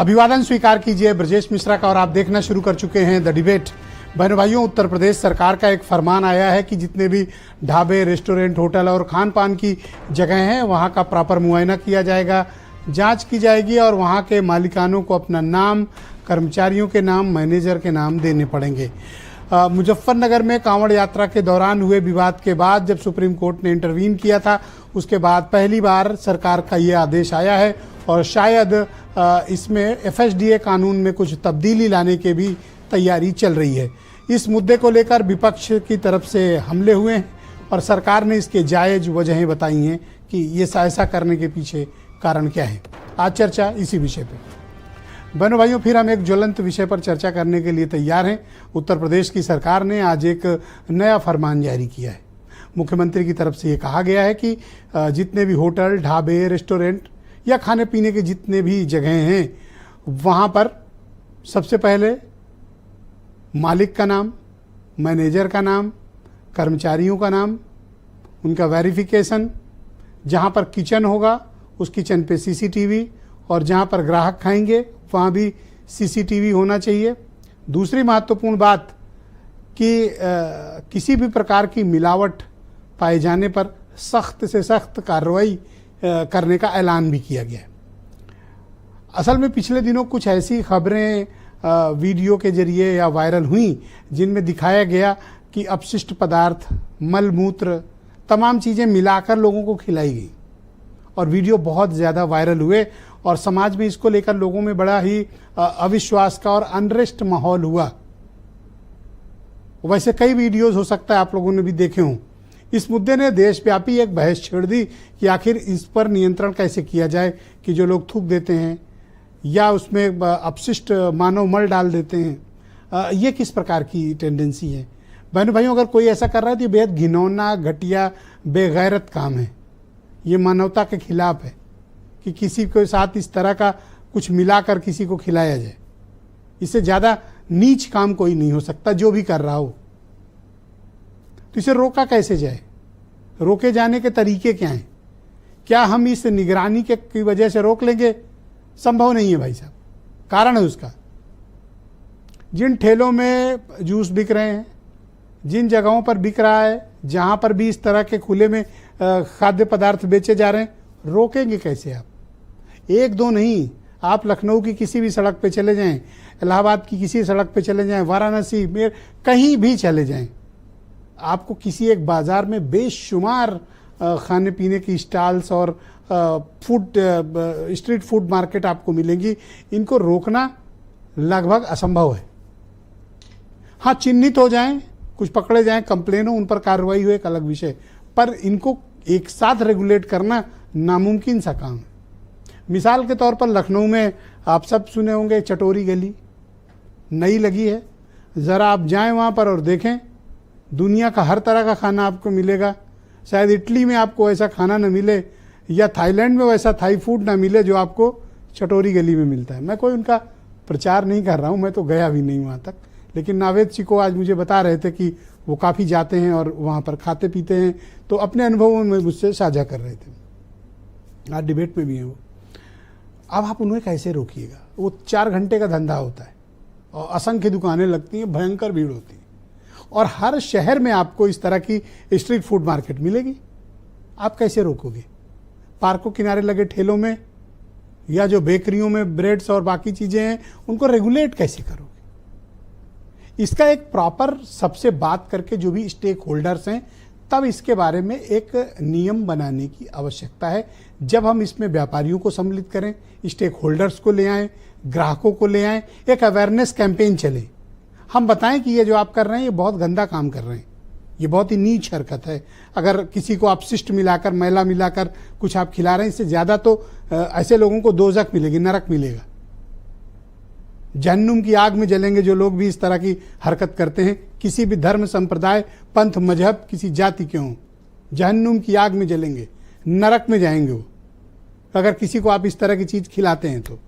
अभिवादन स्वीकार कीजिए ब्रजेश मिश्रा का और आप देखना शुरू कर चुके हैं द डिबेट। बहनों भाइयों, उत्तर प्रदेश सरकार का एक फरमान आया है कि जितने भी ढाबे, रेस्टोरेंट, होटल और खान पान की जगह हैं वहां का प्रॉपर मुआयना किया जाएगा, जांच की जाएगी और वहां के मालिकानों को अपना नाम, कर्मचारियों के नाम, मैनेजर के नाम देने पड़ेंगे। मुजफ्फरनगर में कांवड़ यात्रा के दौरान हुए विवाद के बाद जब सुप्रीम कोर्ट ने इंटरवीन किया था, उसके बाद पहली बार सरकार का ये आदेश आया है और शायद इसमें FSDA कानून में कुछ तब्दीली लाने की भी तैयारी चल रही है। इस मुद्दे को लेकर विपक्ष की तरफ से हमले हुए हैं और सरकार ने इसके जायज़ वजहें बताई हैं कि ये ऐसा करने के पीछे कारण क्या है। आज चर्चा इसी विषय पे। बहनों भाइयों, फिर हम एक ज्वलंत विषय पर चर्चा करने के लिए तैयार हैं। उत्तर प्रदेश की सरकार ने आज एक नया फरमान जारी किया है। मुख्यमंत्री की तरफ से ये कहा गया है कि जितने भी होटल, ढाबे, रेस्टोरेंट या खाने पीने के जितने भी जगहें हैं वहाँ पर सबसे पहले मालिक का नाम, मैनेजर का नाम, कर्मचारियों का नाम, उनका वेरिफिकेशन, जहाँ पर किचन होगा उस किचन पे CCTV और जहाँ पर ग्राहक खाएंगे वहाँ भी CCTV होना चाहिए। दूसरी महत्वपूर्ण बात कि किसी भी प्रकार की मिलावट पाए जाने पर सख्त से सख्त कार्रवाई करने का ऐलान भी किया गया है। असल में पिछले दिनों कुछ ऐसी खबरें वीडियो के जरिए या वायरल हुई जिनमें दिखाया गया कि अपशिष्ट पदार्थ, मल मूत्र, तमाम चीज़ें मिलाकर लोगों को खिलाई गई और वीडियो बहुत ज़्यादा वायरल हुए और समाज में इसको लेकर लोगों में बड़ा ही अविश्वास का और अनरेस्ट माहौल हुआ। वैसे कई वीडियोस हो सकता है आप लोगों ने भी देखे हों। इस मुद्दे ने देशव्यापी एक बहस छेड़ दी कि आखिर इस पर नियंत्रण कैसे किया जाए कि जो लोग थूक देते हैं या उसमें अपशिष्ट मानव मल डाल देते हैं, ये किस प्रकार की टेंडेंसी है। बहनों भाइयों, अगर कोई ऐसा कर रहा है तो ये बेहद घिनौना, घटिया, बेगैरत काम है। ये मानवता के खिलाफ है कि किसी के साथ इस तरह का कुछ मिलाकर किसी को खिलाया जाए। इससे ज़्यादा नीच काम कोई नहीं हो सकता जो भी कर रहा हो। तो इसे रोका कैसे जाए? रोके जाने के तरीके क्या हैं? क्या हम इस निगरानी की वजह से रोक लेंगे? संभव नहीं है भाई साहब। कारण है उसका, जिन ठेलों में जूस बिक रहे हैं, जिन जगहों पर बिक रहा है, जहां पर भी इस तरह के खुले में खाद्य पदार्थ बेचे जा रहे हैं, रोकेंगे कैसे आप? एक दो नहीं, आप लखनऊ की किसी भी सड़क पे चले जाएं, इलाहाबाद की किसी सड़क पे चले जाएं, वाराणसी में कहीं भी चले जाएं, आपको किसी एक बाजार में बेशुमार खाने पीने की स्टॉल्स और स्ट्रीट फूड मार्केट आपको मिलेंगी। इनको रोकना लगभग असंभव है। हाँ, चिन्हित हो जाएं, कुछ पकड़े जाएं, कंप्लेन हो, उन पर कार्रवाई हो, एक अलग विषय, पर इनको एक साथ रेगुलेट करना नामुमकिन सा काम है। मिसाल के तौर पर लखनऊ में आप सब सुने होंगे चटोरी गली नई लगी है। ज़रा आप जाएं वहाँ पर और देखें, दुनिया का हर तरह का खाना आपको मिलेगा। शायद इटली में आपको ऐसा खाना न मिले या थाईलैंड में वैसा थाई फूड ना मिले जो आपको चटोरी गली में मिलता है। मैं कोई उनका प्रचार नहीं कर रहा हूँ, मैं तो गया भी नहीं वहाँ तक, लेकिन नावेद चिको आज मुझे बता रहे थे कि वो काफ़ी जाते हैं और वहाँ पर खाते पीते हैं, तो अपने अनुभवों में मुझसे साझा कर रहे थे। आज डिबेट में भी हैं वो। अब आप उन्हें कैसे रोकिएगा? वो 4 घंटे का धंधा होता है और असंख्य दुकानें लगती हैं, भयंकर भीड़ होती है और हर शहर में आपको इस तरह की स्ट्रीट फूड मार्केट मिलेगी। आप कैसे रोकोगे? पार्कों किनारे लगे ठेलों में या जो बेकरियों में ब्रेड्स और बाकी चीज़ें हैं उनको रेगुलेट कैसे करोगे? इसका एक प्रॉपर सबसे बात करके जो भी स्टेक होल्डर्स हैं, तब इसके बारे में एक नियम बनाने की आवश्यकता है। जब हम इसमें व्यापारियों को सम्मिलित करें, स्टेक होल्डर्स को ले आएँ, ग्राहकों को ले आएँ, एक अवेयरनेस कैंपेन चले, हम बताएं कि ये जो आप कर रहे हैं ये बहुत गंदा काम कर रहे हैं, ये बहुत ही नीच हरकत है। अगर किसी को अपशिष्ट मिलाकर, मैला मिलाकर कुछ आप खिला रहे हैं, इससे ज़्यादा तो ऐसे लोगों को दोज़ख मिलेगी, नरक मिलेगा। जहन्नुम की आग में जलेंगे जो लोग भी इस तरह की हरकत करते हैं, किसी भी धर्म, संप्रदाय, पंथ, मजहब, किसी जाति के हों, जहन्नुम की आग में जलेंगे, नरक में जाएंगे वो। अगर किसी को आप इस तरह की चीज़ खिलाते हैं तो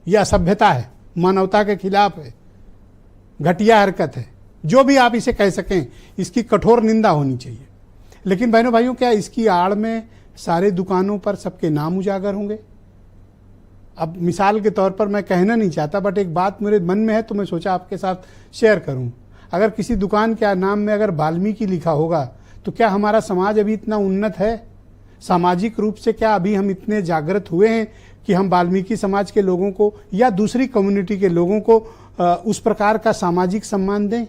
यह असभ्यता है, मानवता के खिलाफ है, घटिया हरकत है। जो भी आप इसे कह सकें, इसकी कठोर निंदा होनी चाहिए। लेकिन बहनों भाइयों, क्या इसकी आड़ में सारे दुकानों पर सबके नाम उजागर होंगे? अब मिसाल के तौर पर मैं कहना नहीं चाहता, बट एक बात मेरे मन में है तो मैं सोचा आपके साथ शेयर करूं। अगर किसी दुकान के नाम में अगर वाल्मीकि लिखा होगा तो क्या हमारा समाज अभी इतना उन्नत है? सामाजिक रूप से क्या अभी हम इतने जागृत हुए हैं कि हम वाल्मीकि समाज के लोगों को या दूसरी कम्युनिटी के लोगों को उस प्रकार का सामाजिक सम्मान दें?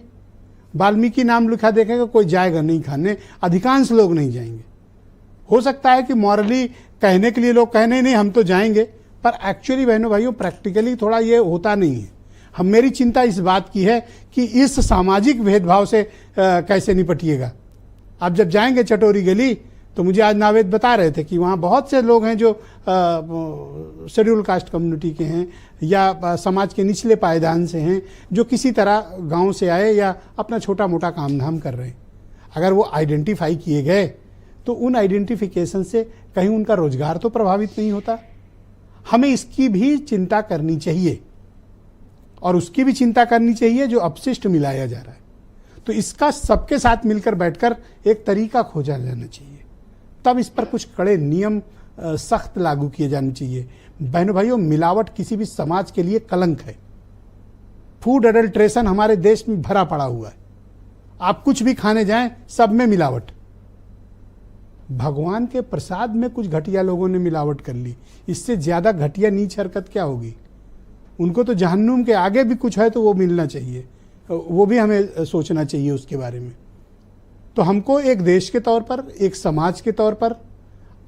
वाल्मीकि नाम लिखा देखेगा कोई जाएगा नहीं खाने, अधिकांश लोग नहीं जाएंगे। हो सकता है कि मॉरली कहने के लिए लोग कहने नहीं हम तो जाएंगे, पर एक्चुअली बहनों भाइयों प्रैक्टिकली थोड़ा ये होता नहीं है। हम मेरी चिंता इस बात की है कि इस सामाजिक भेदभाव से कैसे निपटिएगा। आप जब जाएंगे चटोरी गली तो मुझे आज नावेद बता रहे थे कि वहाँ बहुत से लोग हैं जो शेड्यूल कास्ट कम्युनिटी के हैं या समाज के निचले पायदान से हैं, जो किसी तरह गांव से आए या अपना छोटा मोटा काम धाम कर रहे हैं। अगर वो आइडेंटिफाई किए गए तो उन आइडेंटिफिकेशन से कहीं उनका रोजगार तो प्रभावित नहीं होता। हमें इसकी भी चिंता करनी चाहिए और उसकी भी चिंता करनी चाहिए जो अपशिष्ट मिलाया जा रहा है। तो इसका सबके साथ मिलकर बैठकर एक तरीका खोजा जाना चाहिए, तब इस पर कुछ कड़े नियम सख्त लागू किए जाने चाहिए। बहनों भाइयों, मिलावट किसी भी समाज के लिए कलंक है। फूड एडल्ट्रेशन हमारे देश में भरा पड़ा हुआ है। आप कुछ भी खाने जाएं सब में मिलावट। भगवान के प्रसाद में कुछ घटिया लोगों ने मिलावट कर ली, इससे ज्यादा घटिया नीच हरकत क्या होगी? उनको तो जहन्नुम के आगे भी कुछ है तो वो मिलना चाहिए, वो भी हमें सोचना चाहिए उसके बारे में। तो हमको एक देश के तौर पर, एक समाज के तौर पर,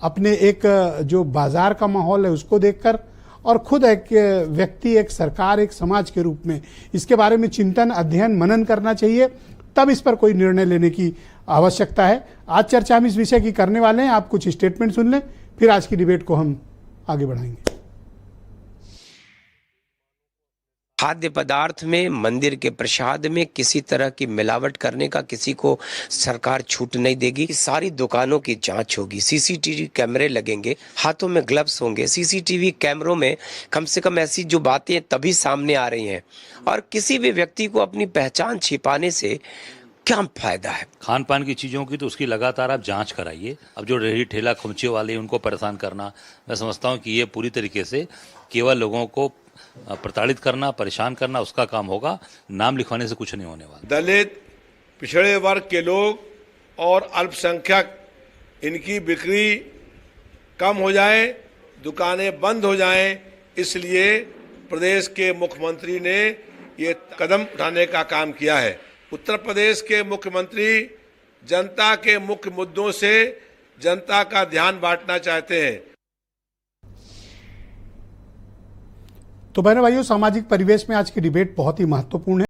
अपने एक जो बाजार का माहौल है उसको देखकर और खुद एक व्यक्ति, एक सरकार, एक समाज के रूप में इसके बारे में चिंतन, अध्ययन, मनन करना चाहिए, तब इस पर कोई निर्णय लेने की आवश्यकता है। आज चर्चा हम इस विषय की करने वाले हैं। आप कुछ स्टेटमेंट सुन लें, फिर आज की डिबेट को हम आगे बढ़ाएंगे। खाद्य पदार्थ में, मंदिर के प्रसाद में किसी तरह की मिलावट करने का किसी को सरकार छूट नहीं देगी। सारी दुकानों की जांच होगी, सीसीटीवी कैमरे लगेंगे, हाथों में ग्लव्स होंगे। सीसीटीवी कैमरों में कम से कम ऐसी जो बातें तभी सामने आ रही हैं, और किसी भी व्यक्ति को अपनी पहचान छिपाने से क्या फायदा है? खान पान की चीज़ों की तो उसकी लगातार आप जांच कराइए। अब जो रेहड़ी ठेला खुमचे वाले उनको परेशान करना, मैं समझता हूँ कि ये पूरी तरीके से केवल लोगों को प्रताड़ित करना, परेशान करना उसका काम होगा। नाम लिखवाने से कुछ नहीं होने वाला। दलित, पिछड़े वर्ग के लोग और अल्पसंख्यक, इनकी बिक्री कम हो जाए, दुकानें बंद हो जाएं, इसलिए प्रदेश के मुख्यमंत्री ने ये कदम उठाने का काम किया है। उत्तर प्रदेश के मुख्यमंत्री जनता के मुख्य मुद्दों से जनता का ध्यान बांटना चाहते हैं। तो बहनों भाइयों, सामाजिक परिवेश में आज की डिबेट बहुत ही महत्वपूर्ण है।